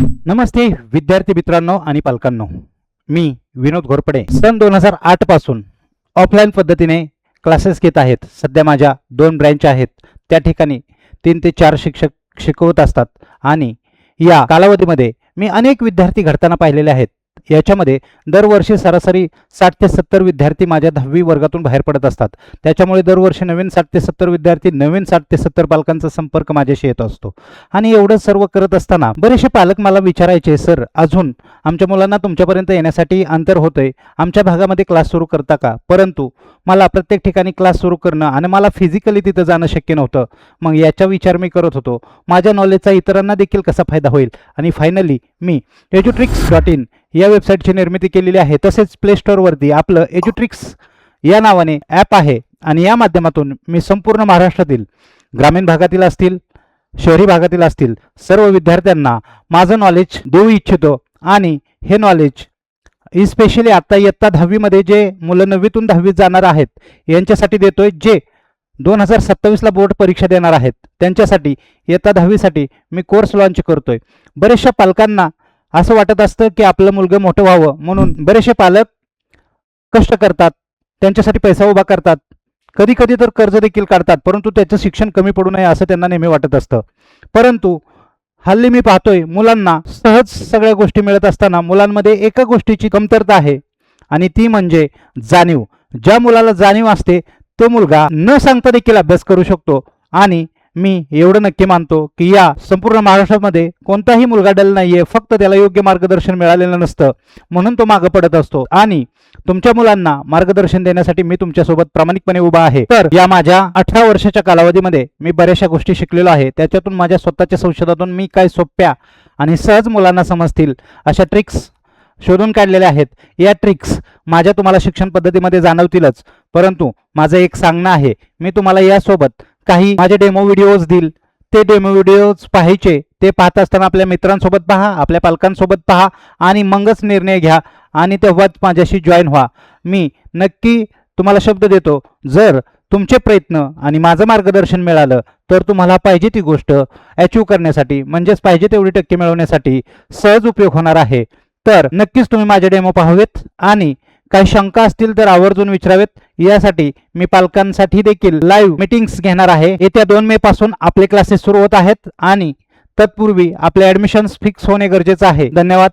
नमस्ते विद्यार्थी मित्रांनो आणि पालकांनो, मी विनोद घोरपडे सन 2008 पासून ऑफलाईन पद्धतीने क्लासेस घेत आहेत. सध्या माझ्या 2 ब्रँच आहेत, त्या ठिकाणी 3 ते 4 शिक्षक शिकवत असतात आणि या कालावधीमध्ये मी अनेक विद्यार्थी घडताना पाहिलेले आहेत. याच्यामध्ये दरवर्षी सरासरी 60 ते 70 विद्यार्थी माझ्या 10वी वर्गातून बाहेर पडत असतात. त्याच्यामुळे दरवर्षी नवीन 60 ते 70 विद्यार्थी, नवीन 60 ते 70 पालकांचा संपर्क माझ्याशी येत असतो. आणि एवढं सर्व करत असताना बरेचसे पालक मला विचारायचे, सर अजून आमच्या मुलांना तुमच्यापर्यंत येण्यासाठी अंतर होतंय, आमच्या भागामध्ये क्लास सुरू करता का? परंतु मला प्रत्येक ठिकाणी क्लास सुरू करणं आणि मला फिजिकली तिथं जाणं शक्य नव्हतं. मग याचा विचार मी करत होतो, माझ्या नॉलेजचा इतरांना देखील कसा फायदा होईल. आणि फायनली मी edutricks.in या वेबसाईटची निर्मिती केलेली आहे. तसेच प्ले स्टोअरवरती आपलं एज्युट्रिक्स या नावाने ॲप आहे आणि या माध्यमातून मी संपूर्ण महाराष्ट्रातील ग्रामीण भागातील असतील, शहरी भागातील असतील सर्व विद्यार्थ्यांना माझं नॉलेज देऊ इच्छितो. आणि हे नॉलेज स्पेशली आता इयत्ता 10वीमध्ये जे मुलं 9वीतून 10वीत जाणार आहेत यांच्यासाठी देतोय, जे 2027ला बोर्ड परीक्षा देणार आहेत त्यांच्यासाठी इयत्ता 10वीसाठी मी कोर्स लॉन्च करतोय. बरेचशा पालकांना असं वाटत असतं की आपलं मुलगं मोठं व्हावं म्हणून बरेचसे पालक कष्ट करतात, त्यांच्यासाठी पैसा उभा करतात, कधी कधी तर कर्ज देखील काढतात, परंतु त्याचं शिक्षण कमी पडू नये असं त्यांना नेहमी वाटत असतं. परंतु हल्ली मी पाहतोय मुलांना सहज सगळ्या गोष्टी मिळत असताना मुलांमध्ये एका गोष्टीची कमतरता आहे आणि ती म्हणजे जाणीव. ज्या मुलाला जाणीव असते तो मुलगा न सांगता देखील अभ्यास करू शकतो. आणि मी एवढं नक्की मानतो की या संपूर्ण महाराष्ट्रामध्ये कोणताही मुलगा डल नाहीये, फक्त त्याला योग्य मार्गदर्शन मिळालेलं नसतं म्हणून तो मागं पडत असतो. आणि तुमच्या मुलांना मार्गदर्शन देण्यासाठी मी तुमच्यासोबत प्रामाणिकपणे उभा आहे. तर या माझ्या 18 वर्षाच्या कालावधीमध्ये मी बऱ्याचशा गोष्टी शिकलेलो आहे. त्याच्यातून माझ्या स्वतःच्या संशोधनातून मी काय सोप्या आणि सहज मुलांना समजतील अशा ट्रिक्स शोधून काढलेल्या आहेत. या ट्रिक्स माझ्या तुम्हाला शिक्षण पद्धतीमध्ये जाणवतीलच, परंतु माझं एक सांगणं आहे, मी तुम्हाला यासोबत काही माझे डेमो व्हिडिओज देईल. ते डेमो व्हिडिओज पाहायचे, ते पाहत असताना आपल्या मित्रांसोबत पहा, आपल्या पालकांसोबत पहा आणि मगच निर्णय घ्या आणि तेव्हाच माझ्याशी जॉईन व्हा. मी नक्की तुम्हाला शब्द देतो, जर तुमचे प्रयत्न आणि माझं मार्गदर्शन मिळालं तर तुम्हाला पाहिजे ती गोष्ट अचीव करण्यासाठी, म्हणजेच पाहिजे तेवढी टक्के मिळवण्यासाठी सहज उपयोग होणार आहे. तर नक्कीच तुम्ही माझे डेमो पाहावेत आणि काही शंका असतील तर आवर्जून विचारावेत. यासाठी मी पालकांसाठी देखील लाईव्ह मीटिंग्स घेणार आहे. येत्या 2 मे पासून आपले क्लासेस सुरू होत आहेत आणि तत्पूर्वी आपले ॲडमिशन्स फिक्स होणे गरजेचं आहे. धन्यवाद.